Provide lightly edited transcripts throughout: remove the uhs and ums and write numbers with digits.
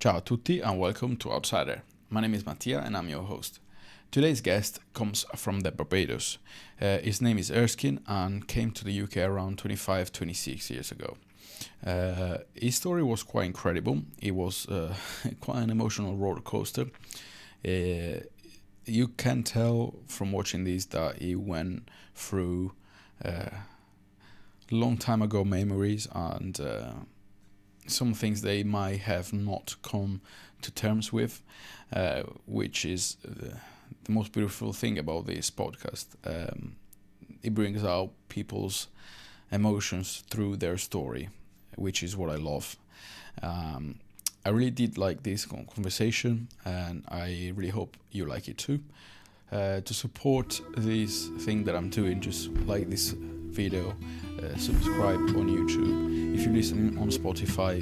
Ciao a tutti and welcome to Outsider. My name is Mattia and I'm your host. Today's guest comes from the Barbados. His name is Erskine and came to the UK around 25, 26 years ago. His story was quite incredible. It was quite an emotional roller coaster. You can tell from watching this that he went through long time ago memories and some things they might have not come to terms with, which is the most beautiful thing about this podcast. It brings out people's emotions through their story, which is what I love. I really did like this conversation, and I really hope you like it too. To support this thing that I'm doing, just like this video, subscribe on YouTube. If you listen on Spotify,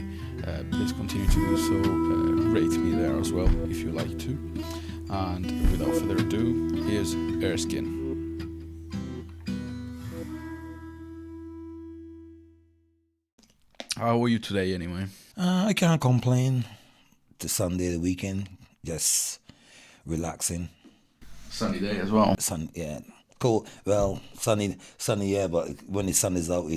please continue to do so. Rate me there as well if you like to. And without further ado, here's Erskine. How are you today anyway? I can't complain. The Sunday, the weekend, just relaxing. Sunny day as well. Sun, yeah, cold. Well, sunny, yeah. But when the sun is out,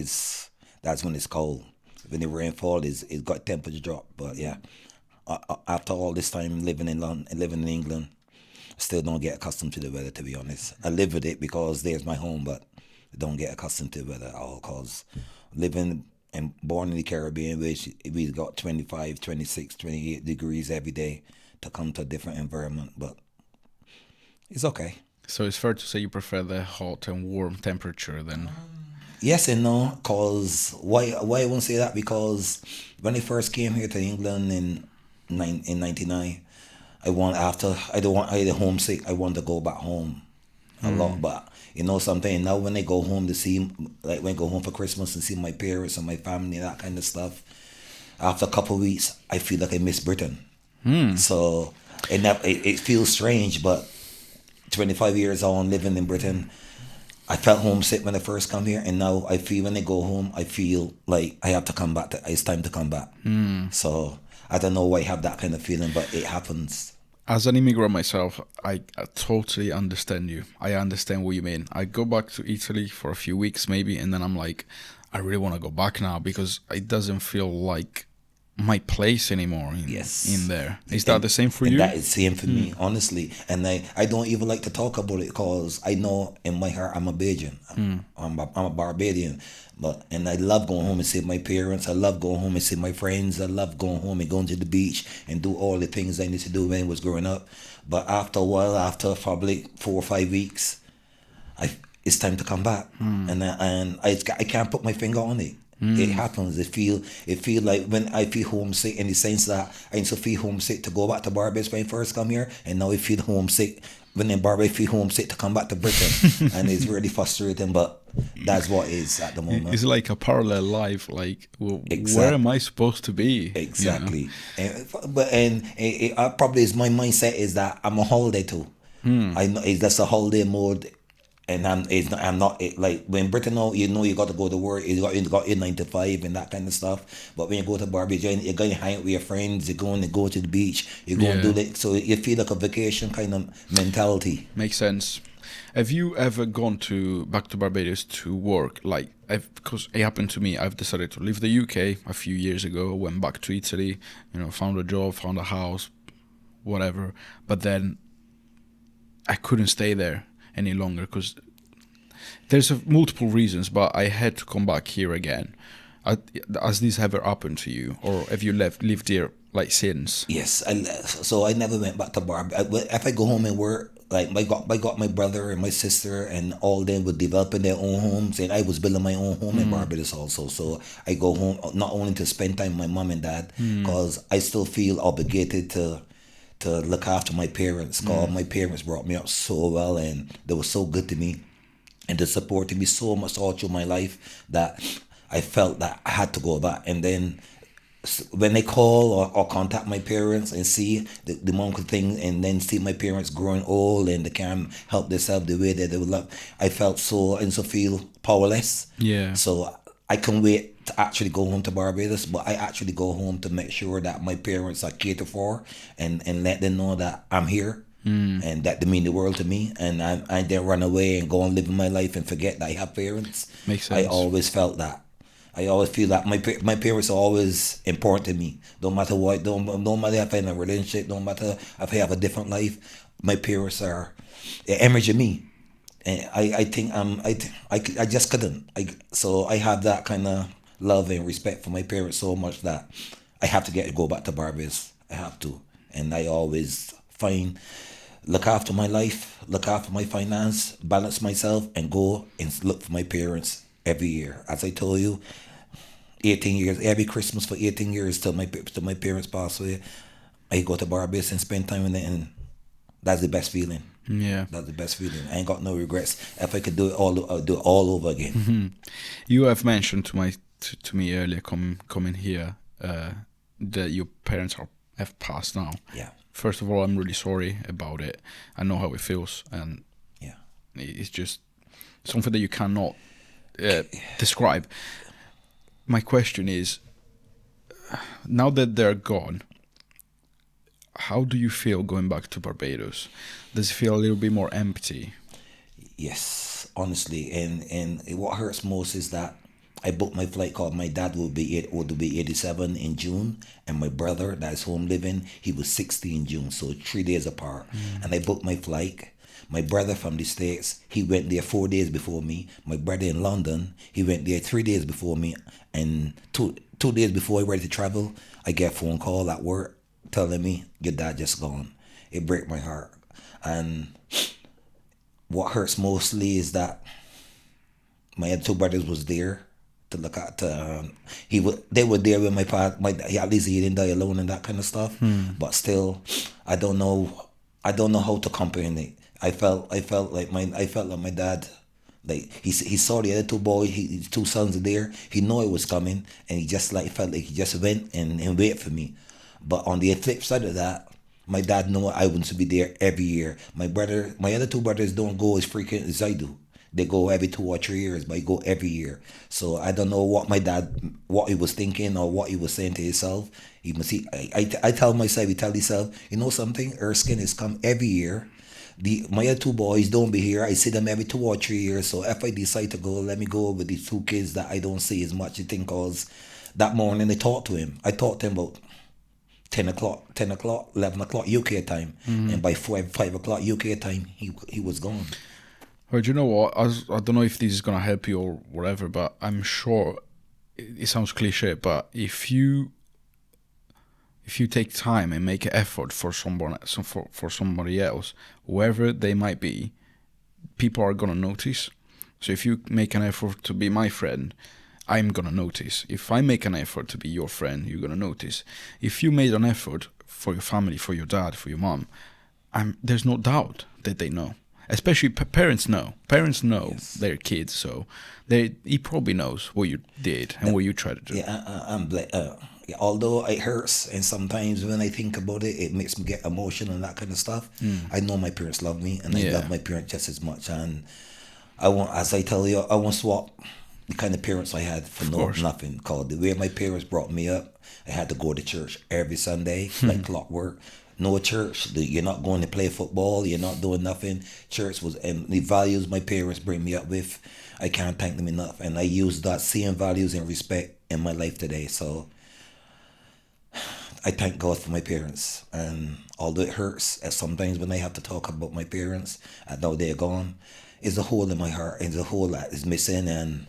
that's when it's cold. When the rainfall it's got temperature drop. But yeah, after all this time living in London, living in England, I still don't get accustomed to the weather. To be honest, I live with it because there's my home, but I don't get accustomed to the weather at all. Cause living and born in the Caribbean, which we got 25, 26, 28 degrees every day, to come to a different environment, but it's okay. So it's fair to say you prefer the hot and warm temperature then? Yes and no, cause why I won't say that, because when I first came here to England in '99, I had a homesick. I wanted to go back home a lot, but something. Now when I go home to see, like when I go home for Christmas and see my parents and my family and that kind of stuff, after a couple of weeks, I feel like I miss Britain. So it feels strange, but 25 years on living in Britain, I felt homesick when I first come here, and now I feel when I go home, I feel like I have to come back. It's time to come back. So I don't know why I have that kind of feeling, but it happens. As an immigrant myself, I totally understand you. I understand what you mean. I go back to Italy for a few weeks maybe, and then I'm like, I really want to go back now because it doesn't feel like my place anymore in there. Is that the same for you? That is the same for me, honestly. And I don't even like to talk about it because I know in my heart I'm a Bajan. I'm a Barbadian. And I love going home and see my parents. I love going home and see my friends. I love going home and going to the beach and do all the things I need to do when I was growing up. But after a while, after probably 4 or 5 weeks, it's time to come back. And I can't put my finger on it. It happens. It feel like when I feel homesick, in the sense that I used to feel homesick to go back to Barbados when I first come here, and now I feel homesick when in Barbados. I feel homesick to come back to Britain, and it's really frustrating. But that's what it is at the moment. It's like a parallel life. Like, well, Exactly. where am I supposed to be? Exactly. And probably is my mindset is that I'm a holiday too. I know that's a holiday mode. And I'm not like when Britain, you got to go to work, you got your 9 to 5 and that kind of stuff. But when you go to Barbados, you're going to hang out with your friends, you're going to go to the beach, you're going to do that. So you feel like a vacation kind of mentality. Makes sense. Have you ever gone back to Barbados to work? Like, because it happened to me. I've decided to leave the UK a few years ago. Went back to Italy, found a job, found a house, whatever. But then I couldn't stay there any longer because there's multiple reasons, but I had to come back here again. Has this ever happened to you, or have you lived here like since? Yes, so I never went back to Barbados. If I go home and work, like I got my brother and my sister, and all them were developing their own homes, and I was building my own home in Barbados also. So I go home not only to spend time with my mom and dad, because I still feel obligated to look after my parents, because my parents brought me up so well, and they were so good to me, and they supported me so much all through my life that I felt that I had to go back. And then when they call or contact my parents and see the monthly thing, and then see my parents growing old and they can't help themselves the way that they would love, I felt so feel powerless. Yeah. So I can wait to actually go home to Barbados, but I actually go home to make sure that my parents are catered for, and let them know that I'm here. And that they mean the world to me, and I didn't run away and go on living my life and forget that I have parents. Makes sense. I always felt that. I always feel that my parents are always important to me. Don't matter what, don't matter if I'm in a relationship, don't matter if I have a different life. My parents are an image of me, and I think I just couldn't. So I have that kind of love and respect for my parents so much that I have to go back to Barbados. I have to, and I always look after my life, look after my finance, balance myself, and go and look for my parents every year. As I told you, 18 years, every Christmas for 18 years till my parents pass away, I go to Barbados and spend time with them, and that's the best feeling. Yeah, that's the best feeling. I ain't got no regrets. If I could do it all, I'll do it all over again. Mm-hmm. You have mentioned to me earlier, coming here, that your parents have passed now. Yeah. First of all, I'm really sorry about it. I know how it feels, and yeah, it's just something that you cannot describe. My question is, now that they're gone, how do you feel going back to Barbados? Does it feel a little bit more empty? Yes, honestly, and what hurts most is that I booked my flight called my dad would be 87 in June, and my brother that's home living, he was 60 in June, so 3 days apart. And I booked my flight. My brother from the States, he went there 4 days before me. My brother in London, he went there 3 days before me, and two days before I ready to travel, I get a phone call at work telling me your dad just gone. It breaks my heart, and what hurts mostly is that my other two brothers was there to look at. They were there with my part. At least he didn't die alone and that kind of stuff. But still, I don't know how to comprehend it. I felt like my dad. Like he saw the other two boys, his two sons are there. He knew it was coming, and he just felt like he just went and waited for me. But on the flip side of that, my dad knew I wouldn't be there every year. My other two brothers don't go as frequent as I do. They go every 2 or 3 years, but I go every year. So I don't know what what he was thinking or what he was saying to himself. I tell myself, he tell himself, you know something, Erskine is come every year. My other two boys don't be here. I see them every 2 or 3 years. So if I decide to go, let me go with these two kids that I don't see as much. I think cause that morning I talked to him. I talked to him about 10 o'clock, 11 o'clock UK time. And by 5 o'clock UK time, he was gone. Well, do you know what? I don't know if this is going to help you or whatever, but I'm sure it sounds cliche, but if you take time and make an effort for somebody else, whoever they might be, people are going to notice. So if you make an effort to be my friend, I'm going to notice. If I make an effort to be your friend, you're going to notice. If you made an effort for your family, for your dad, for your mom, there's no doubt that they know. Especially parents know. Parents know their kids, so he probably knows what you did and what you tried to do. Yeah, although it hurts, and sometimes when I think about it, it makes me get emotional and that kind of stuff. I know my parents love me, and I love my parents just as much. And I won't swap the kind of parents I had for nothing. Called the way my parents brought me up, I had to go to church every Sunday, like clockwork. No church. You're not going to play football. You're not doing nothing. Church was, and the values my parents bring me up with, I can't thank them enough. And I use that same values and respect in my life today. So I thank God for my parents. And although it hurts, and sometimes when I have to talk about my parents, I know they're gone, it's a hole in my heart. It's a hole that is missing. And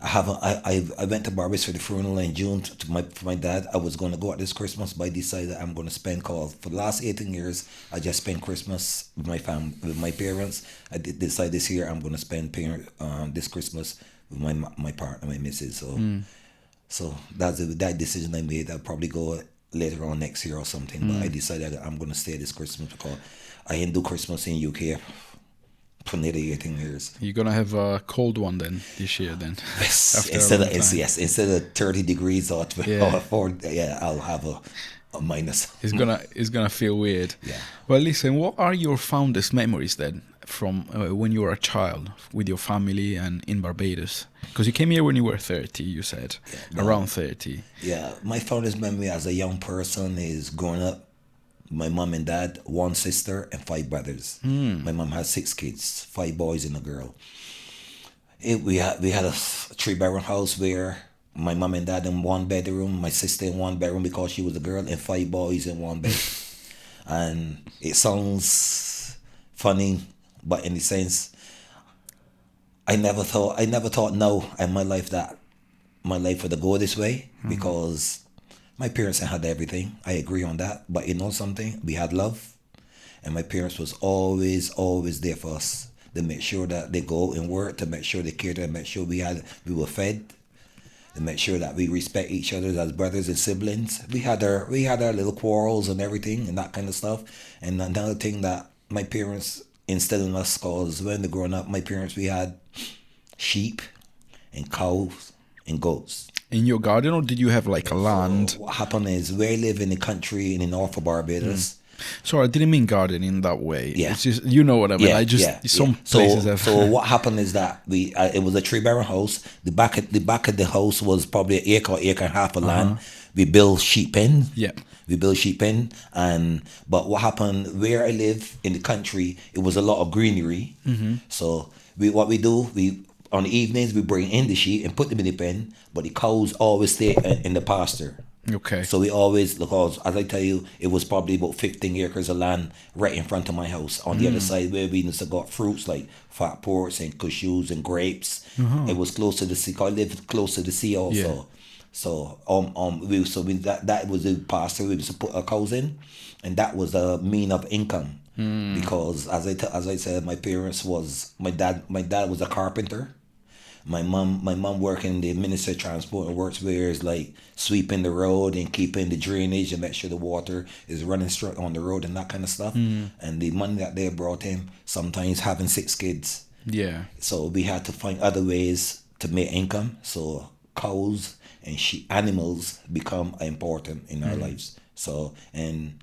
I went to Barbados for the funeral in June for my dad. I was going to go out this Christmas, but I decided that I'm going to spend, cause for the last 18 years, I just spent Christmas with my family, with my parents. I did decide this year I'm going to spend this Christmas with my partner, my missus. So that's that decision I made. I'll probably go later on next year or something, but I decided that I'm going to stay this Christmas because I didn't do Christmas in UK for nearly 18 years. You're gonna have a cold one then this year then. Yes, instead of 30 degrees or 4, I'll have a minus. It's gonna feel weird. Yeah. Well, listen, what are your fondest memories then from when you were a child with your family and in Barbados? Because you came here when you were 30, you said, around 30. Yeah, my fondest memory as a young person is growing up. My mom and dad, one sister and five brothers. My mom had six kids, five boys and a girl. We had a three-bedroom house where my mom and dad in one bedroom, my sister in one bedroom because she was a girl, and five boys in one bed. And it sounds funny, but in the sense, I never thought no in my life that my life would go this way because my parents had everything. I agree on that. But you know something? We had love, and my parents was always there for us to make sure that they go and work, to make sure they cared, to make sure we were fed, to make sure that we respect each other as brothers and siblings. We had our little quarrels and everything and that kind of stuff. And another thing that my parents instilled in us, cause when they growing up, my parents, we had sheep and cows and goats. In your garden, or did you have like a land? So what happened is we live in the country in the north of Barbados. Sorry, I didn't mean garden in that way. Yeah. It's just, you know what I mean. I just some places have. So what happened is that it was a three-bedroom house. The back of the house was probably an acre and a half of land. We built sheep pen. Yeah. We built sheep pen, but what happened where I live in the country, it was a lot of greenery. So what we do, on the evenings we bring in the sheep and put them in the pen, but the cows always stay in the pasture. Okay. So we always, because as I tell you, it was probably about 15 acres of land right in front of my house. On the other side where we used to got fruits like fat ports and cashews and grapes. It was close to the sea. 'Cause I lived close to the sea also. Yeah. So that was the pasture we used to put our cows in, and that was a mean of income. Because as I said, my dad was a carpenter. My mom worked in the Ministry of Transport and works where it's like sweeping the road and keeping the drainage and make sure the water is running straight on the road and that kind of stuff. And the money that they brought in, sometimes having six kids. Yeah. So we had to find other ways to make income. So cows and sheep, animals become important in our lives. So, and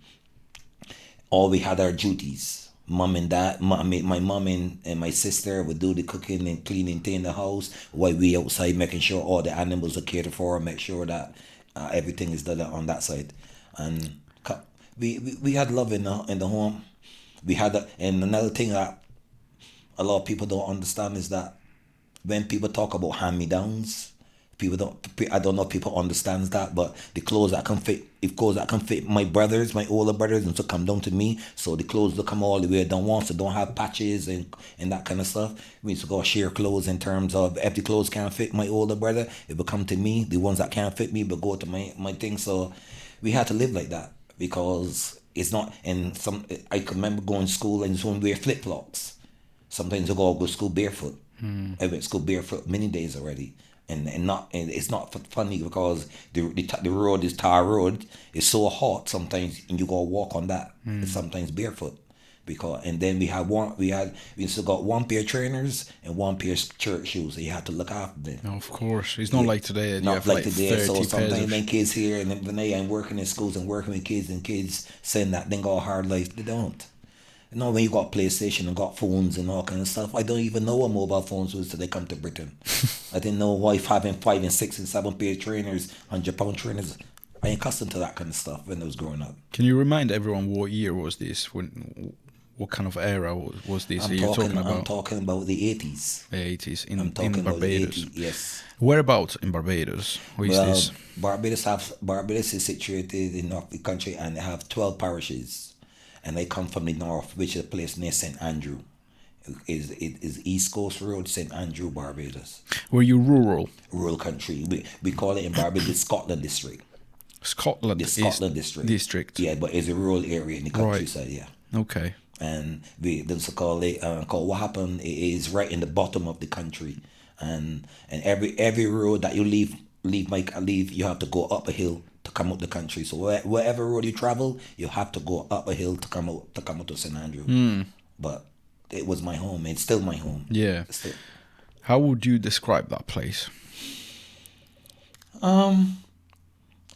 all we had our duties. Mom and dad, my mom and my sister would do the cooking and cleaning in the house while we outside making sure all the animals are catered for, make sure that everything is done on that side. And we had love in the home. And another thing that a lot of people don't understand is that when people talk about hand-me-downs, I don't know if people understands that, but the clothes that can fit my brothers, my older brothers, and so come down to me. So the clothes that come all the way down once, so don't have patches and that kind of stuff. We used to go share clothes in terms of if the clothes can't fit my older brother, it would come to me. The ones that can't fit me would go to my thing. So we had to live like that because it's not. And I can remember going to school and someone wear flip flops. Sometimes I go to school barefoot. I went to school barefoot many days already. And it's not funny because the road is tar road. It's so hot sometimes, and you go walk on that. Sometimes barefoot, and then we used to got one pair of trainers and one pair of church shoes. So you had to look after them. No, of course, it's not like today. You Not have like like today. 30 So pairs sometimes of when kids here and then I'm working in schools and working with kids and kids saying that they got a hard life. They don't. You know, when you got PlayStation and got phones and all kind of stuff, I don't even know what mobile phones was till they come to Britain. I didn't know why having 5 and 6 and 7 pair of trainers, £100 trainers. I ain't accustomed to that kind of stuff when I was growing up. Can you remind everyone what year was this? What kind of era was this? I'm talking about the 80s. The 80s in About Barbados. the 80s, yes. Whereabouts in Barbados? Where is this? Barbados is situated in north of the country and they have 12 parishes. And they come from the north, which is a place near St. Andrew. It is East Coast Road, St. Andrew, Barbados. Were you rural? Rural country. We call it in Barbados the Scotland District. Scotland. The Scotland District. District. Yeah, but it's a rural area in the countryside, yeah. Okay. And we also call it, what happened is right in the bottom of the country. And every road that you leave, you have to go up a hill to come out the country. So wherever road you travel, you have to go up a hill to come out to St. Andrew. But it was my home. It's still my home. Yeah. How would you describe that place? I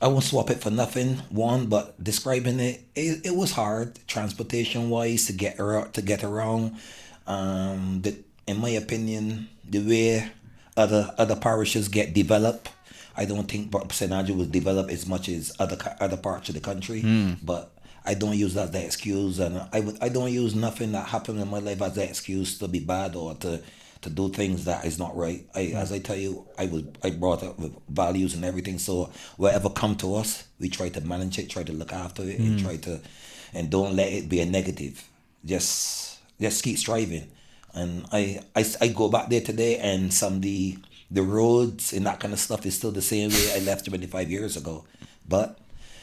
won't swap it for nothing. But describing it was hard transportation wise to get around. In my opinion, the way other parishes get developed, I don't think St. Andrew was developed as much as other parts of the country. But I don't use that as the excuse, and I don't use nothing that happened in my life as the excuse to be bad or to do things that is not right. As I tell you, I brought up with values and everything. So whatever come to us, we try to manage it, try to look after it, and try to, and don't let it be a negative. Just keep striving. And I go back there today, and the roads and that kind of stuff is still the same way I left 25 years ago, but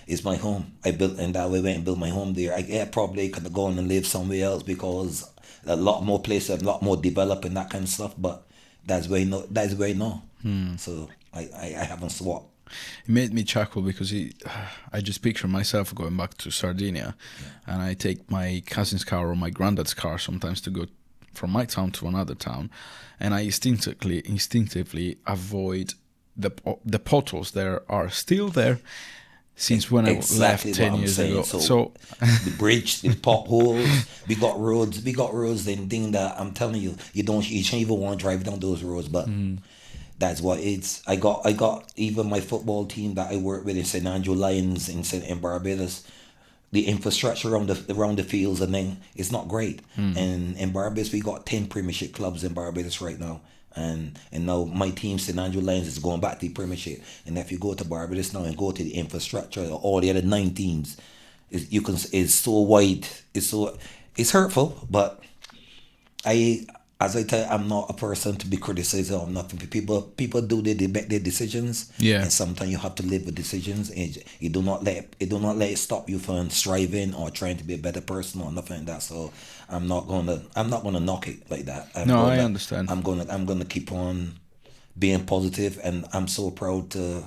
it's my home. I built, and that way went and built my home there. Probably could have gone and lived somewhere else because a lot more places, a lot more developed and that kind of stuff. But that's where I know. That's where I know. So I haven't swapped. It made me chuckle because I just picture myself going back to Sardinia, and I take my cousin's car or my granddad's car sometimes to go from my town to another town, and I instinctively avoid the potholes that are still there since when Exactly I left 10 years ago. So the bridge, the potholes, we got roads and thing that I'm telling you, you don't even want to drive down those roads, but that's what it's. I got even my football team that I work with in St. Andrew Lions in Barbados. The infrastructure around the fields and then it's not great. And in Barbados we got 10 Premiership clubs in Barbados right now. And now my team, St. Andrew Lions, is going back to the Premiership. And if you go to Barbados now and go to the infrastructure, all the other 9 teams, it's so wide. It's hurtful, but as I tell you, I'm not a person to be criticized or nothing. People do their decisions, and sometimes you have to live with decisions, and you do not let it stop you from striving or trying to be a better person or nothing like that. So I'm not gonna knock it like that. I understand. I'm gonna keep on being positive, and I'm so proud to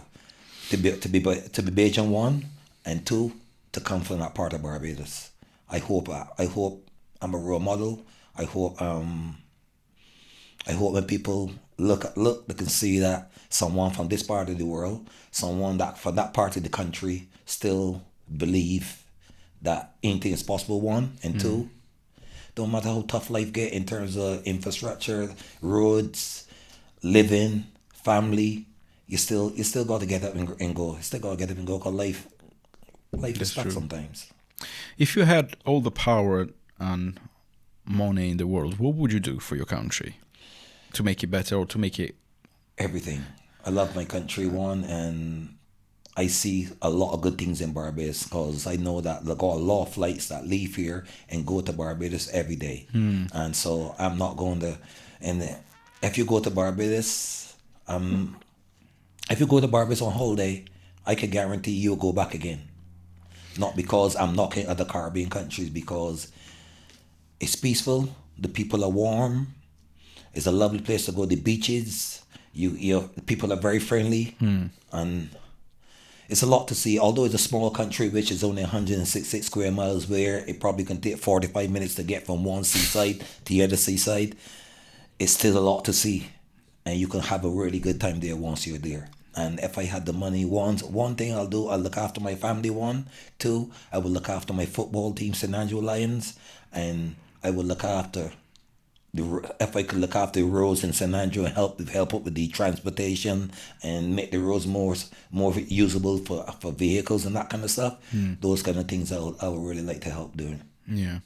be Bajan, one, and two, to come from that part of Barbados. I hope I'm a role model. I hope when people look, they can see that someone from this part of the world, someone that from that part of the country, still believe that anything is possible. One, and two, don't matter how tough life get in terms of infrastructure, roads, living, family, you still got to get up and go. You still got to get up and go, because life is stuck sometimes. If you had all the power and money in the world, what would you do for your country to make it better or to make it? Everything. I love my country, one, and I see a lot of good things in Barbados, because I know that there got a lot of flights that leave here and go to Barbados every day. And so I'm not going to. And if you go to Barbados, on holiday, I can guarantee you'll go back again. Not because I'm knocking other Caribbean countries, because it's peaceful, the people are warm, it's a lovely place to go. The beaches, the people are very friendly, and it's a lot to see. Although it's a small country, which is only 166 square miles, where it probably can take 45 minutes to get from one seaside to the other seaside, it's still a lot to see, and you can have a really good time there once you're there. And if I had the money, one thing I'll do, I'll look after my family. One, two, I will look after my football team, St. Andrew Lions, and I will look after if I could look after the roads in St. Andrew and help up with the transportation and make the roads more usable for vehicles and that kind of stuff. Those kind of things I would really like to help doing. Yeah.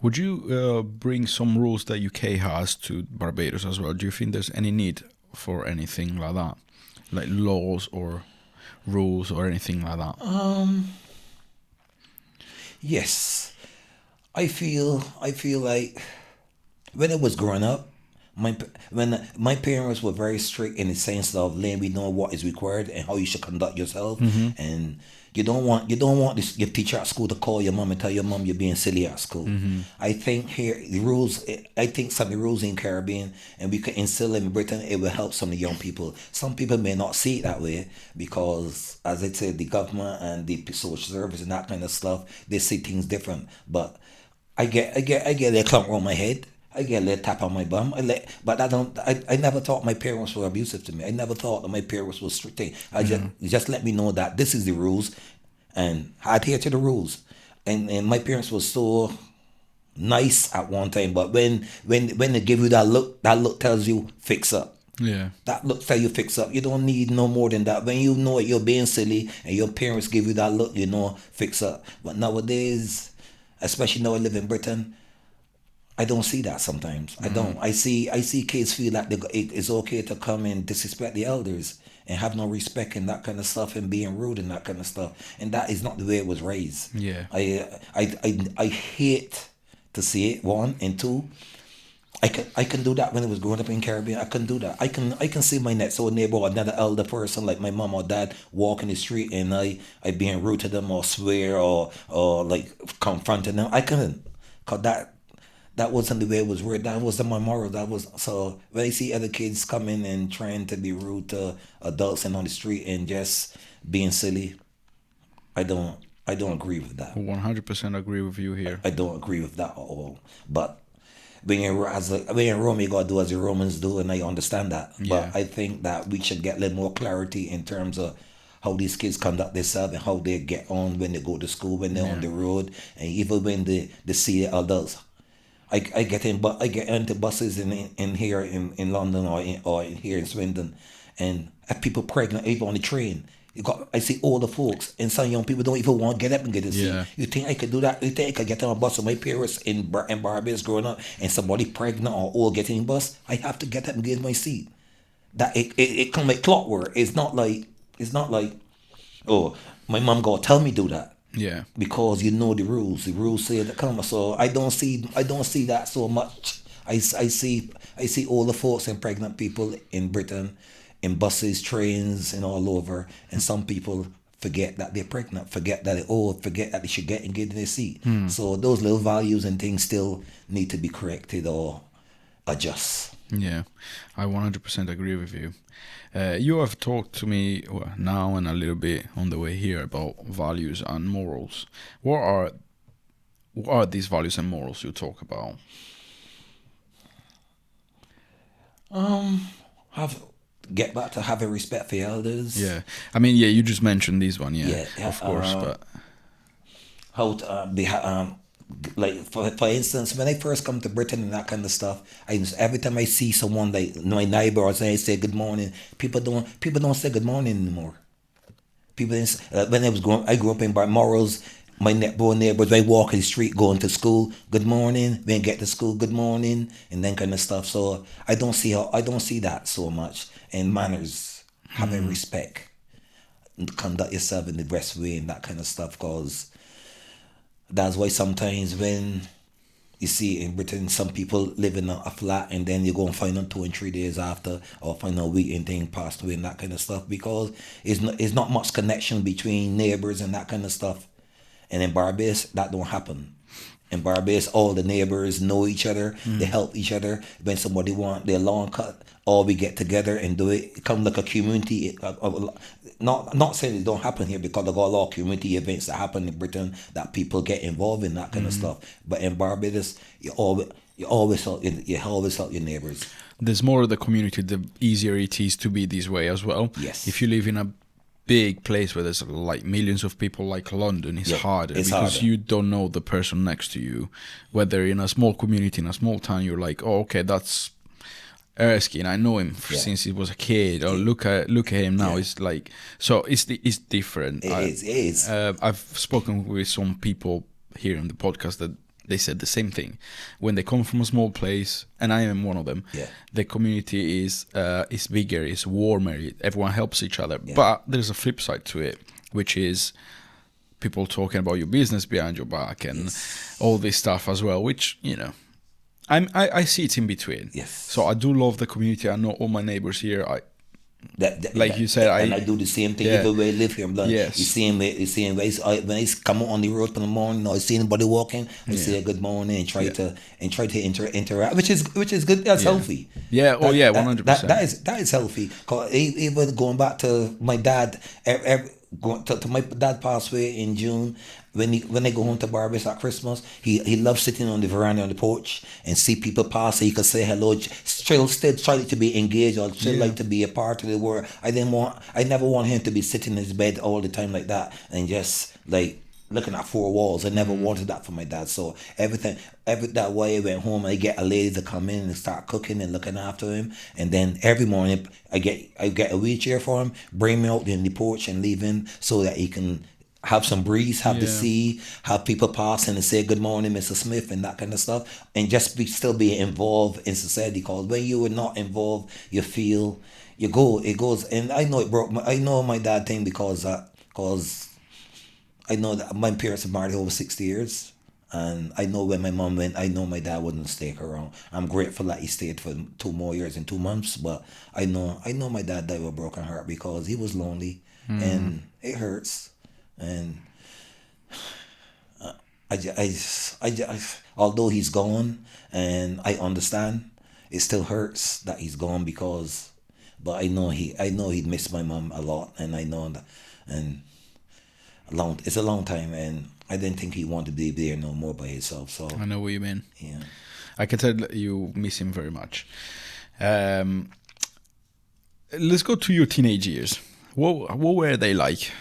Would you bring some rules that UK has to Barbados as well? Do you think there's any need for anything like that, like laws or rules or anything like that? Yes, I feel like when I was growing up, when my parents were very strict in the sense of letting me know what is required and how you should conduct yourself, and you don't want your teacher at school to call your mom and tell your mom you're being silly at school. I think here the rules. I think some of the rules in Caribbean, and we can instill them in Britain. It will help some of the young people. Some people may not see it that way because, as I said, the government and the social service and that kind of stuff, they see things different. But I get a clump on my head. I get a little tap on my bum. But I never thought my parents were abusive to me. I never thought that my parents were strict. I just let me know that this is the rules, and I adhere to the rules. And my parents were so nice at one time, but when they give you that look tells you fix up. Yeah. That look tells you fix up. You don't need no more than that. When you know you're being silly and your parents give you that look, fix up. But nowadays, especially now I live in Britain, I don't see that sometimes. I don't. I see kids feel like it's okay to come and disrespect the elders and have no respect and that kind of stuff and being rude and that kind of stuff. And that is not the way it was raised. Yeah. I hate to see it, one. And two, I can do that when I was growing up in Caribbean. I can do that. I can see my next door neighbor or another elder person like my mom or dad walk in the street and I being rude to them or swear or like confronting them. I couldn't, cause that wasn't the way it was written. That wasn't my moral. That was so when I see other kids coming and trying to be rude to adults and on the street and just being silly, I don't agree with that. 100% agree with you here. I don't agree with that at all. But when you're in Rome, you gotta do as the Romans do, and I understand that. Yeah. But I think that we should get a little more clarity in terms of how these kids conduct themselves and how they get on when they go to school, when they're on the road, and even when they see adults. I get into buses in here in London or here in Swindon, and have people pregnant even on the train. I see older folks and some young people don't even want to get up and get a seat. Yeah. You think I could do that? You think I could get on a bus with my parents in Barbados growing up and somebody pregnant or old getting bus? I have to get up and get my seat. That it come like clockwork. It's not like oh, my mom gonna tell me do that. Yeah. Because you know the rules. The rules say that come. So I don't see that so much. I see older folks and pregnant people in Britain, in buses, trains, and all over. And some people forget that they're pregnant, forget that they're old, forget that they should get in their seat. So those little values and things still need to be corrected or adjust. Yeah, I 100% agree with you. You have talked to me now and a little bit on the way here about values and morals. What are these values and morals you talk about? Get back to having respect for your elders. Yeah, I mean, you just mentioned this one, yeah, of course, but how to like for instance, when I first come to Britain and that kind of stuff, every time I see someone like my neighbor or say good morning, people don't say good morning anymore. People when I grew up in Balmorals. My neighbors, I walk in the street going to school, good morning. When I get to school, good morning, and then kind of stuff. So I don't see that so much. And manners, having respect, conduct yourself in the best way and that kind of stuff. Cause that's why sometimes when you see in Britain, some people live in a flat and then you go and find them 2 and 3 days after, or find a week and then passed away and that kind of stuff. Because it's not much connection between neighbors and that kind of stuff. And in Barbados, that don't happen. In Barbados, all the neighbors know each other. They help each other. When somebody want their lawn cut, all we get together and do it. It comes like a community. Not saying it don't happen here because there got a lot of community events that happen in Britain that people get involved in that kind of stuff. But in Barbados, you always help your neighbors. There's more of the community, the easier it is to be this way as well. Yes. If you live in a big place where there's like millions of people like London, it's harder because you don't know the person next to you. Whether in a small community, in a small town, you're like, oh, okay, that's Erskine. I know him since he was a kid. Or look at him now. It's like, so it's different. It is. I've spoken with some people here in the podcast that they said the same thing. When they come from a small place, and I am one of them, the community is bigger, is warmer, everyone helps each other. But there's a flip side to it, which is people talking about your business behind your back and all this stuff as well, which, I see it in between. Yes. So I do love the community. I know all my neighbors here. You said, I do the same thing. Even when I live here, yes. You see him. When I come on the road in the morning, I see anybody walking, I say good morning and try to interact, which is good. That's healthy. Yeah. 100%. That is healthy. Cause even going back to my dad, to my dad passed away in June. When they go home to Barbados at Christmas, he loves sitting on the veranda on the porch and see people pass so he could say hello. Still try to be engaged or still like to be a part of the world. I never want him to be sitting in his bed all the time like that and just like looking at four walls. I never wanted that for my dad. So every that way I went home, I get a lady to come in and start cooking and looking after him. And then every morning I get a wheelchair for him, bring me out in the porch and leave him so that he can have some breeze, have the Yeah. sea, have people passing and say good morning, Mr. Smith, and that kind of stuff, and just still be involved in society. Because when you are not involved, you feel it goes. And I know it broke. I know my dad thing because I know that my parents have married over 60 years. And I know when my mom went, I know my dad wouldn't stay around. I'm grateful that he stayed for 2 more years and 2 months. But I know my dad died with a broken heart because he was lonely, and it hurts. And although he's gone, and I understand, it still hurts that he's gone because, but I know he'd miss my mom a lot, and I know that, and it's a long time, and I didn't think he wanted to be there no more by himself. So I know what you mean. yeah. I can tell that you miss him very much. Let's go to your teenage years. What were they like?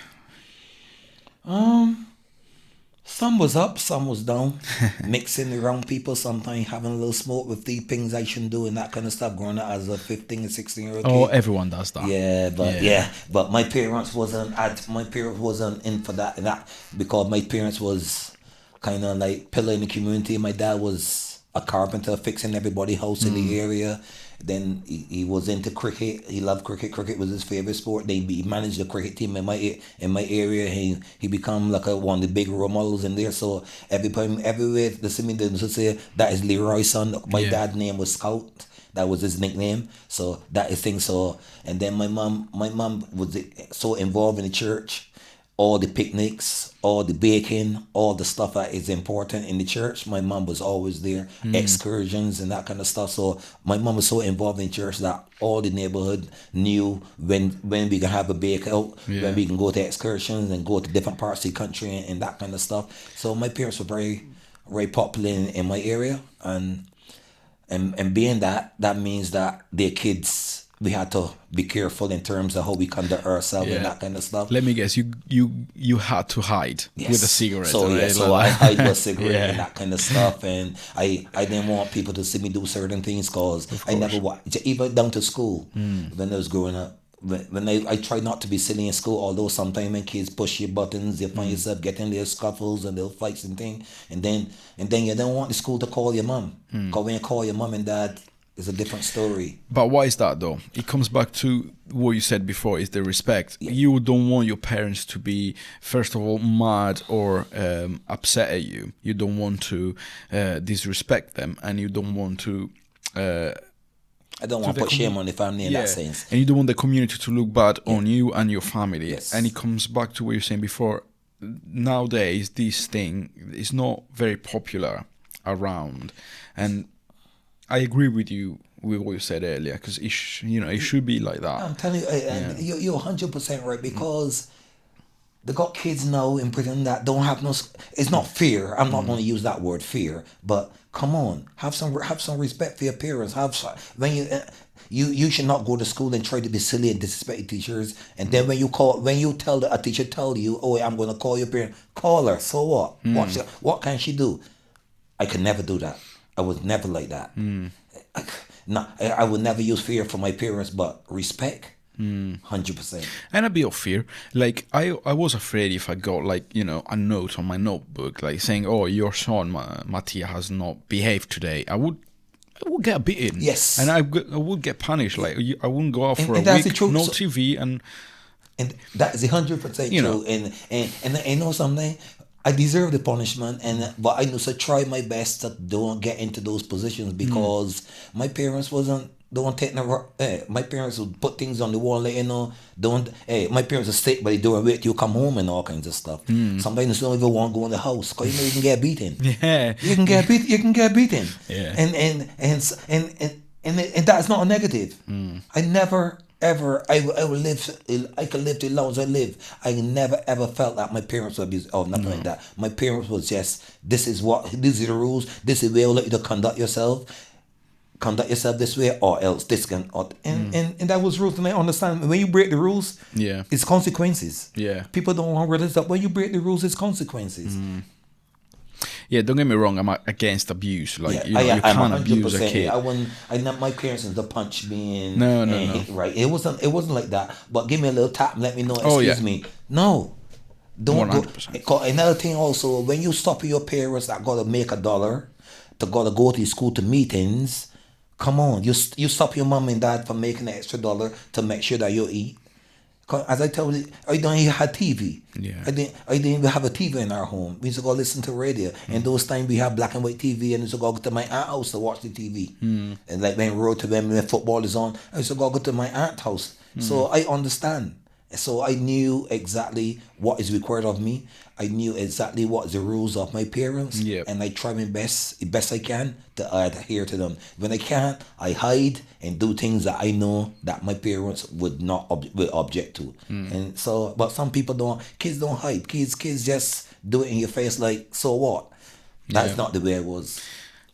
Some was up, some was down. Mixing around people, sometimes having a little smoke with the things I shouldn't do and that kind of stuff. Growing up as a 15 and 16-year-old Oh, kid. everyone does that. But my parents wasn't in for that because my parents was kind of like pillar in the community. My dad was a carpenter, fixing everybody's house in the area. Then he was into cricket. He loved cricket. Cricket was his favorite sport. He managed the cricket team in my area. He become like one of the big role models in there. So everywhere they see me, they just say that is Leroy's son. My dad's name was Scout. That was his nickname. So that is thing. So and then my mom was so involved in the church. All the picnics, all the baking, all the stuff that is important in the church. My mom was always there, excursions and that kind of stuff. So my mom was so involved in church that all the neighborhood knew when we can have a bake out, when we can go to excursions and go to different parts of the country and that kind of stuff. So my parents were very, very popular in my area, and being that means that their kids, we had to be careful in terms of how we conduct ourselves and that kind of stuff. Let me guess, you had to hide with a cigarette. So right? so I hide with a cigarette and that kind of stuff, and I didn't want people to see me do certain things because I never even down to school when I was growing up. When I try not to be silly in school, although sometimes when kids push your buttons, you find yourself getting their scuffles and their fights and things, and then you don't want the school to call your mom. Because when you call your mom and dad, it's a different story. But why is that though? It comes back to what you said before, is the respect. You don't want your parents to be, first of all, mad or upset at you. You don't want to disrespect them, and you don't want to... I don't want to put shame on the family in that sense. And you don't want the community to look bad on you and your family. Yes. And it comes back to what you were saying before. Nowadays, this thing is not very popular around. And I agree with you with what you said earlier, because it should be like that. I'm telling you, you're 100% right, because they got kids now in prison that don't have no. It's not fear. I'm not going to use that word fear, but come on, have some respect for your parents. When you should not go to school and try to be silly and disrespect your teachers. And then when you tell a teacher tell you, oh, I'm going to call your parent, call her. So what? What can she do? I could never do that. I was never like that. I would never use fear for my parents, but respect, 100%. And a bit of fear. Like, I was afraid if I got, like, a note on my notebook, like saying, oh, your son, Mattia, has not behaved today. I would get beaten. Yes. And I would get punished. Like, I wouldn't go out for a that's week, the truth. no TV, and that is 100% true. And I know something. I deserve the punishment, but I know, so try my best to don't get into those positions, because my parents don't take my parents would put things on the wall, my parents would sit by the door and wait till you come home and all kinds of stuff. Sometimes you don't even want to go in the house because you can get beaten. You can get beaten. Yeah. And that's not a negative. I never ever, I could live till long as I live. I never ever felt that my parents were abused or nothing like that. My parents was just, these are the rules, this is where I let you to conduct yourself. conduct yourself this way, or else this can. And that was rules, and I understand when you break the rules, Yeah. it's consequences. Yeah. People don't want to realize that when you break the rules, it's consequences. Yeah, don't get me wrong. I'm against abuse. Like, Yeah, you I'm can't abuse 100%. a kid. I wouldn't. I not my parents to punch me and No, no, and no. hit, right. It wasn't. It wasn't like that. But give me a little tap and let me know. Oh, yeah. Excuse me. No, don't go. 100%. Another thing also, when you stop your parents that gotta make $1 to gotta go to school to meetings, come on, you stop your mom and dad from making an extra $1 to make sure that you eat. 'Cause as I told you, I don't even have TV. Yeah. I didn't even have a TV in our home. We used to go listen to radio. And those times we have black and white TV, and I used to go to my aunt's house to watch the TV. And like when football is on, I used to go to my aunt's house. So I understand. So I knew exactly what is required of me. I knew exactly what the rules of my parents, Yep. and I try my best I can to adhere to them. When I can't, I hide and do things that I know that my parents would not will object to. And so, but some people don't. Kids don't hide. Kids just do it in your face. Like, so what? That's Yeah. not the way it was.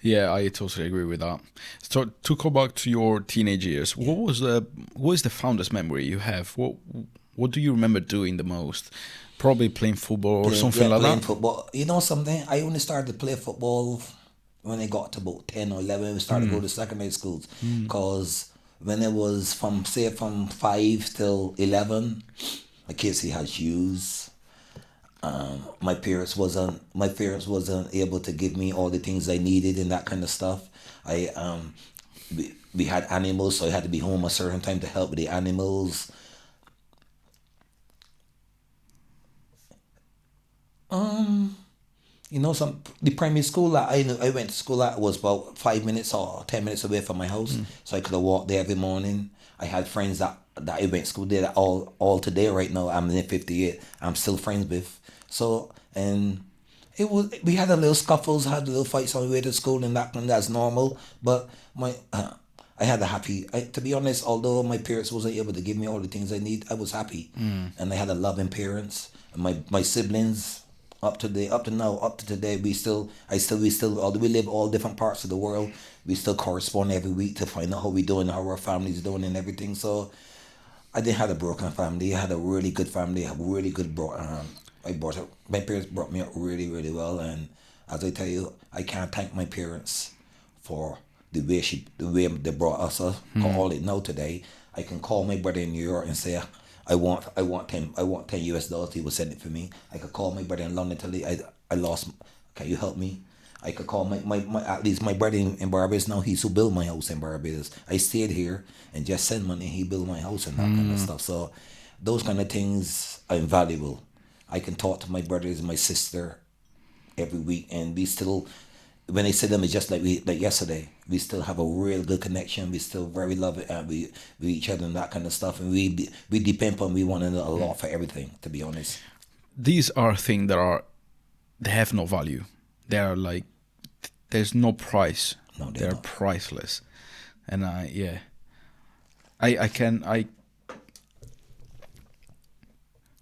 Yeah, I totally agree with that. So to go back to your teenage years, what is the fondest memory you have? What do you remember doing the most? Probably playing football or something like Playing that. football. You know something? I only started to play football when I got to about 10 or 11. We started to go to secondary schools. Because when it was from 5 till 11, my kids had shoes. My parents wasn't able to give me all the things I needed and that kind of stuff. We had animals, so I had to be home a certain time to help with the animals. The primary school that I went to school at was about 5 minutes or 10 minutes away from my house, so I could have walked there every morning. I had friends that I went to school there that all today right now. I'm in 58. I'm still friends with. So and we had a little scuffles, had a little fights on the way to school, and that's normal. But I had a happy. To be honest, although my parents wasn't able to give me all the things I need, I was happy, and I had a loving parents. And my siblings, up to today, although we live all different parts of the world, we still correspond every week to find out how we doing, how our family's doing, and everything. So I didn't have a broken family. I had a really good family. I have really good my parents brought me up really, really well, and as I tell you, I can't thank my parents for the way they brought us up. All it now today, I can call my brother in New York and say, I want $10 he will send it for me. I could call my brother in London, tell him I lost, can you help me? I could call my at least my brother in Barbados now, he's who built my house in Barbados. I stayed here and just send money, he built my house and that kind of stuff. So those kind of things are invaluable. I can talk to my brothers and my sister every week, and we still, when I see them, it's just like yesterday. We still have a real good connection. We still very loving with each other and that kind of stuff. And we depend on one another a lot for everything. To be honest, These are things they have no value. They are like, there's no price. No, They're not. priceless. And I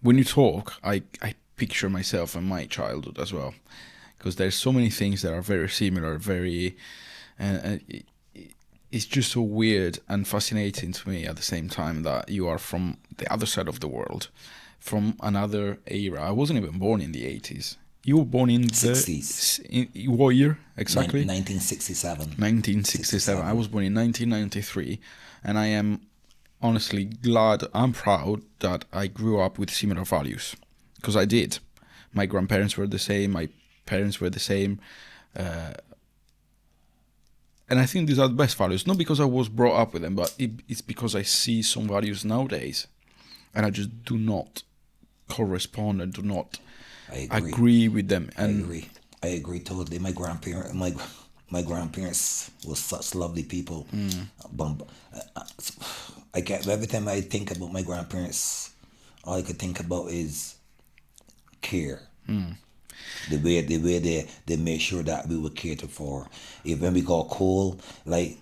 when you talk, I picture myself and my childhood as well, because there's so many things that are very similar, it's just so weird and fascinating to me at the same time that you are from the other side of the world, from another era. I wasn't even born in the 80s. You were born in the 60s. In what year exactly? 1967. 1967. I was born in 1993, and I am honestly glad, I'm proud that I grew up with similar values, because I did. My grandparents were the same, my parents were the same, and I think these are the best values, not because I was brought up with them, but it's because I see some values nowadays and I just do not correspond and do not I agree. agree with them. And I agree totally. My grandparents were such lovely people. I get every time I think about my grandparents, all I could think about is care. The way they made sure that we were catered for. If when we got cold, like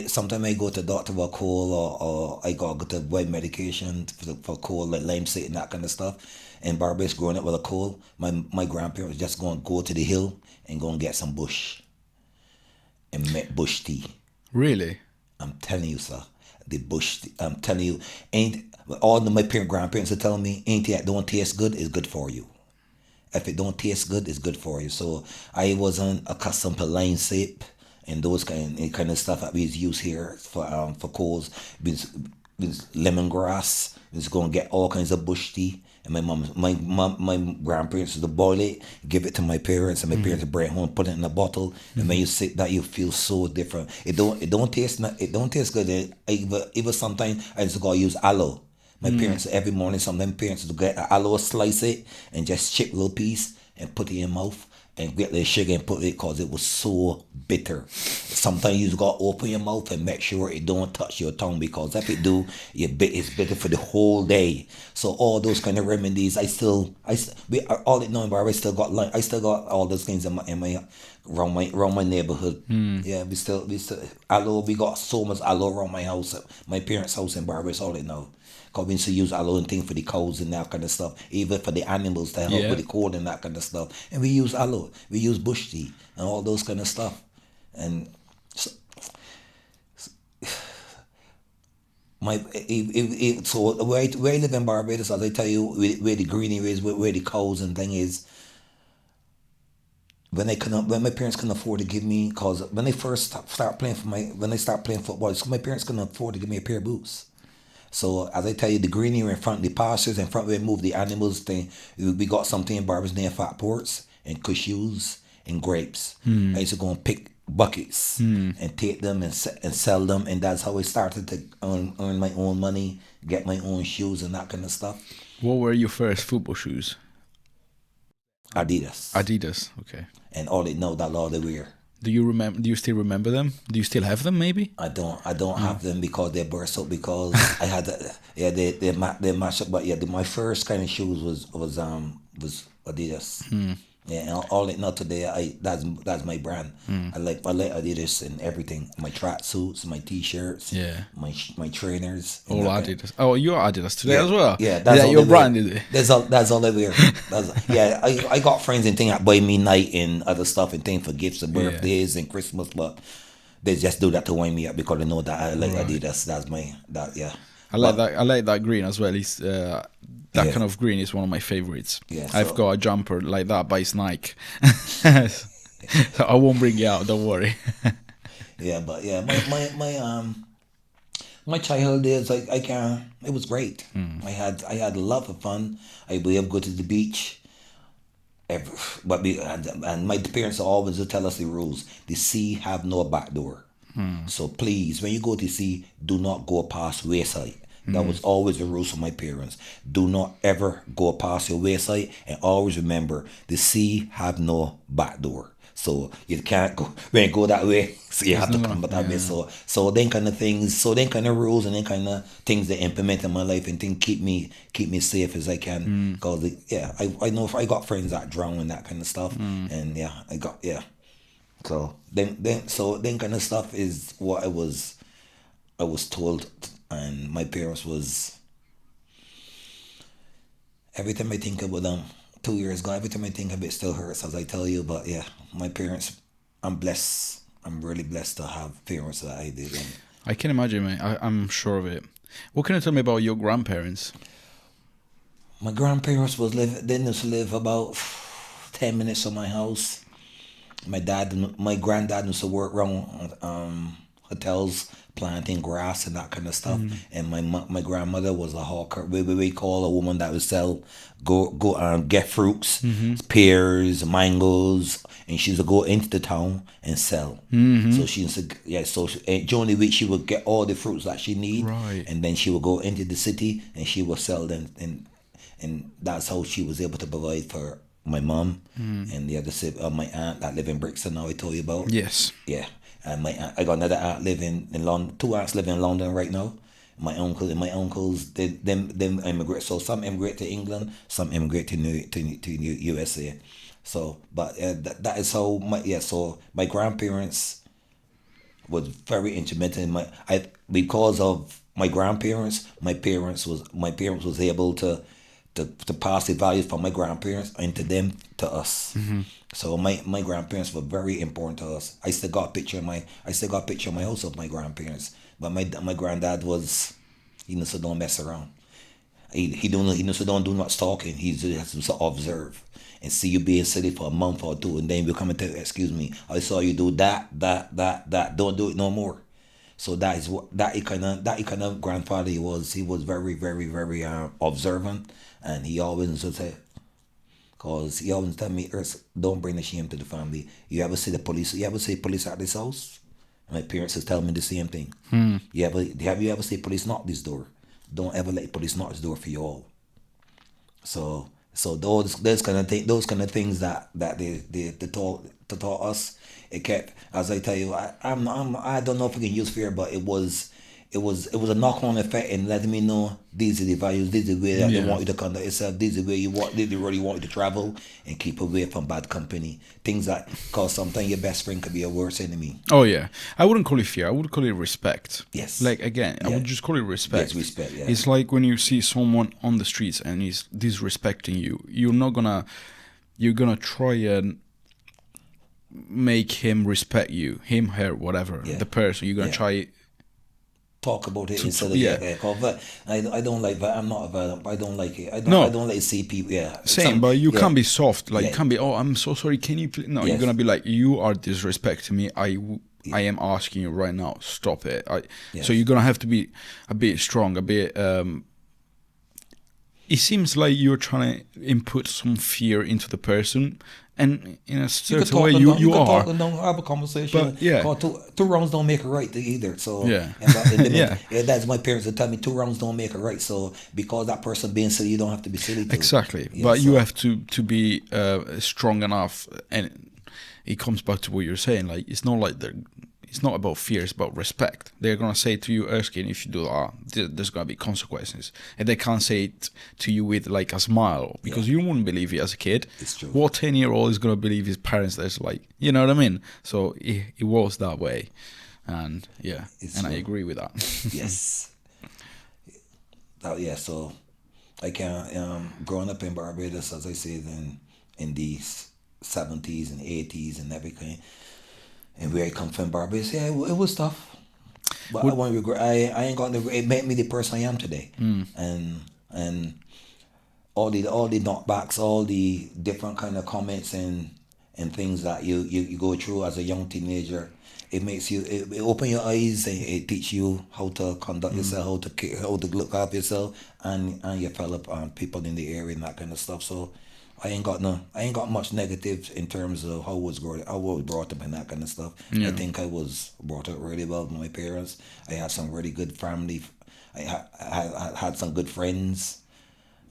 sometimes I go to the doctor for cold, or I go to buy medication for cold, like lime and that kind of stuff. In Barbados, growing up with a cold, my grandparents just go to the hill and go and get some bush. and make bush tea. Really? I'm telling you, sir. The bush tea, I'm telling you, ain't all of my grandparents are telling me, anything that don't taste good is good for you. If it don't taste good, it's good for you. So I wasn't accustomed to lime sip and those kind of stuff that we use here for colds. With lemongrass. It's gonna get all kinds of bush tea. And my grandparents used to boil it, give it to my parents, and my parents would bring it home, put it in a bottle, and when you sip that, you feel so different. It don't taste good. Even sometimes I used to go use aloe. My parents every morning, sometimes parents would get aloe, slice it, and just chip a little piece and put it in your mouth and get the sugar and put it because it was so bitter. Sometimes you just gotta open your mouth and make sure it don't touch your tongue because if it do, it's bitter for the whole day. So all those kind of remedies, all it knowing, but I still got all those things in my around my neighborhood. Yeah, we still aloe. We got so much aloe around my house, my parents' house in Barbados. All it know. Cause we used to use aloe and things for the cows and that kind of stuff, even for the animals to help with the cold and that kind of stuff. And we use aloe, we use bush tea and all those kind of stuff. And so, so where I live in Barbados, as I tell you, where the greenery is, where the cows and thing is. When my parents couldn't afford to give me, cause when they first start playing when they start playing football, so my parents couldn't afford to give me a pair of boots. So as I tell you, the greenery in front, the pastures in front, where we move the animals thing, we got something in Barbados named fat ports and cashews and grapes. I used to go and pick buckets and take them and sell them, and that's how I started to earn my own money, get my own shoes and that kind of stuff. What were your first football shoes? Adidas. Adidas, okay. And all they know that all they wear. Do you still remember them? Do you still have them maybe? I don't have them because they burst up because I had they match up, but yeah, my first kind of shoes was Adidas. Yeah, and all it not today. That's my brand. I like Adidas and everything. My track suits, my t-shirts. Yeah. My trainers. All Adidas. Oh, you're Adidas today as well. Yeah, that's all your they brand, wear. is it? That's all I wear. I got friends and things that buy me night and other stuff and things for gifts and birthdays and Christmas, but they just do that to wind me up because they know that I like Adidas. That's I like that green as well. It's that kind of green is one of my favorites. Yeah, I've got a jumper like that, but it's Nike. So I won't bring you out. Don't worry. My childhood days, it was great. I had a lot of fun. I would go to the beach. And my parents always would tell us the rules. The sea have no back door. So please, when you go to the sea, do not go past wayside. That was always the rules for my parents. Do not ever go past your wayside, and always remember the sea have no back door. So you can't go when you go that way. So you have to come back that way. So then kind of things, kind of rules and then kind of things they implement in my life and things keep me safe as I can. Cause I know if I got friends that drown and that kind of stuff, and So then kind of stuff is what I was told, and my parents was. Every time I think about them, 2 years ago, every time I think of it, still hurts, as I tell you. But yeah, my parents, I'm blessed. I'm really blessed to have parents that I did. And I can imagine, mate. I'm sure of it. What can you tell me about your grandparents? My grandparents they used to live about 10 minutes from my house. My granddad used to work around hotels, planting grass and that kind of stuff. And my grandmother was a hawker. We call a woman that would sell get fruits, pears, mangoes, and she used to go into the town and sell. So she used to during the week she would get all the fruits that she need, and then she would go into the city and she would sell them, and that's how she was able to provide for my mom and the other my aunt that live in Brixton now I told you about. Yes. Yeah. And I got another aunt living in London. 2 aunts living in London right now. My uncle and my uncles, them immigrate. So some immigrate to England, some immigrate to USA. So, but that is how So my grandparents was very intimate in because of my grandparents. My parents was able to pass the values from my grandparents into them to us. So my grandparents were very important to us. I still got a picture of my house of my grandparents. But my granddad was, he also don't mess around. He also don't do much talking. He just has to observe and see you being silly for a month or two, and then we come and tell you, excuse me, I saw you do that. Don't do it no more. So that is what that kind of grandfather he was. He was very, very, very observant, and he always would say, cause he always tell me, don't bring the shame to the family. You ever see the police? You ever see police at this house? My parents is telling me the same thing. Have you ever seen police knock this door? Don't ever let police knock this door for you all. So those kind of things that they taught us. It kept, as I tell you, I don't know if we can use fear, but it was a knock on effect and letting me know these are the values, this is the way that they want you to conduct yourself, this is the way they really want you to travel, and keep away from bad company. Things that, cause sometimes your best friend could be a worse enemy. Oh yeah, I wouldn't call it fear. I would call it respect. Yes. Like again, I would just call it respect. Yes, respect. Yeah. It's like when you see someone on the streets and he's disrespecting you. You're gonna try and make him respect you, him, her, whatever, the person. You're gonna try. Talk about it instead of but I don't like that. I'm not I don't like it. I don't like to see people. Same, but you can't be soft. Like you can't be. Oh, I'm so sorry. Can you please? No, you're gonna be like, you are disrespecting me. I am asking you right now. Stop it. So you're gonna have to be a bit strong, a bit. It seems like you're trying to input some fear into the person, and in a certain way, you are. Talk and don't have a conversation. But two wrongs don't make a right either. So that's my parents that tell me 2 wrongs don't make a right. So because that person being silly, you don't have to be silly too. Exactly. But you have to be strong enough, and it comes back to what you're saying. Like it's not about fear, it's about respect. They're gonna say to you, Erskine, if you do that, there's gonna be consequences, and they can't say it to you with like a smile because you wouldn't believe it as a kid. It's true. What 10-year-old is gonna believe his parents? That's like, you know what I mean. So it was that way, and I agree with that. Yes. So I can growing up in Barbados, as I said, in the 70s and 80s and everything. And where I come from, Barbados, it was tough. But I won't regret. I ain't got it made me the person I am today. And all the knockbacks, all the different kind of comments and things that you go through as a young teenager, it makes you it open your eyes and it teach you how to conduct yourself, how to look after yourself and your fellow people in the area and that kind of stuff. So I ain't got much negative in terms of how I was brought up and that kind of stuff. I think I was brought up really well by my parents. I had some really good family. I had some good friends,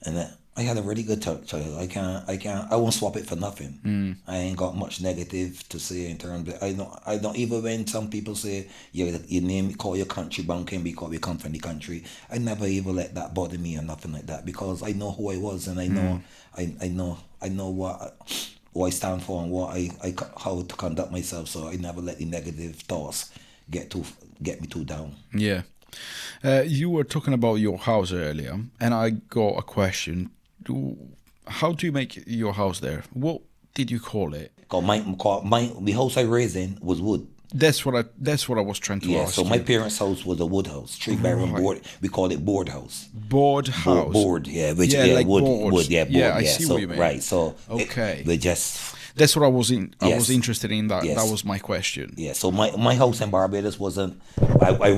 and I had a really good childhood. I won't swap it for nothing. I ain't got much negative to say in terms of, I don't even when some people say your name, call your country banking because we come from the country, I never even let that bother me or nothing like that, because I know who I was, and I know what I stand for and how to conduct myself. So I never let the negative thoughts get me too down. Yeah. You were talking about your house earlier, and I got a question. How do you make your house there? What did you call it? The house I raised in was wood. That's what I was trying to ask. So my parents' house was a wood house, 3-bedroom board. We called it board house. Board house. Board, wood. Board. I see what you mean. Right. So okay, that's what I was interested in. That was my question. Yeah. So my house in Barbados wasn't. I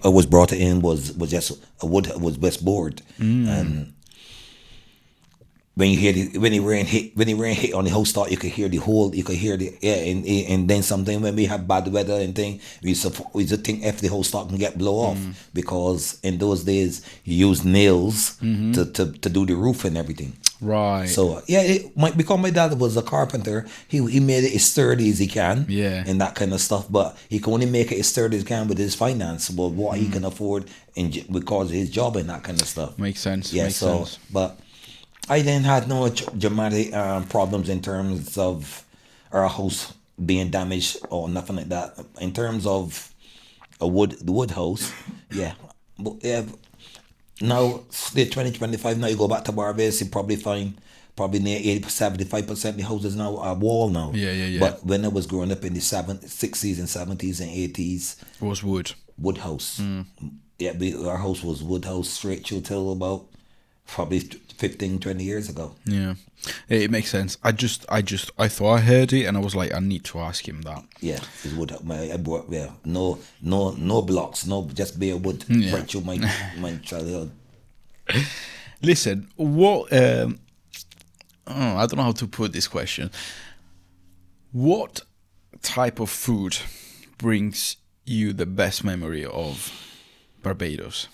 was brought in was just a wood, was just board. And when the rain hit on the house top, you could hear and then sometimes when we have bad weather and thing, we just think if the house top can get blow off, because in those days you use nails to do the roof and everything. Right. So because my dad was a carpenter, he made it as sturdy as he can. Yeah. And that kind of stuff, but he can only make it as sturdy as he can with his finance, but what he can afford because of his job and that kind of stuff. Makes sense. Yeah. But I didn't have no dramatic problems in terms of our house being damaged or nothing like that. In terms of the wood house, But now, the 2025, now you go back to Barbados, you probably find probably near 75% of the houses now are wall now. Yeah. But when I was growing up in the 60s and 70s and 80s, It was wood. wood house. Yeah, our house was wood house straight through till about probably 15, 20 years ago. Yeah, it makes sense. I thought I heard it, and I was like, I need to ask him that. Yeah, it would. I brought no blocks, no just bare wood. Yeah. Right through my childhood. Listen, what? I don't know how to put this question. What type of food brings you the best memory of Barbados?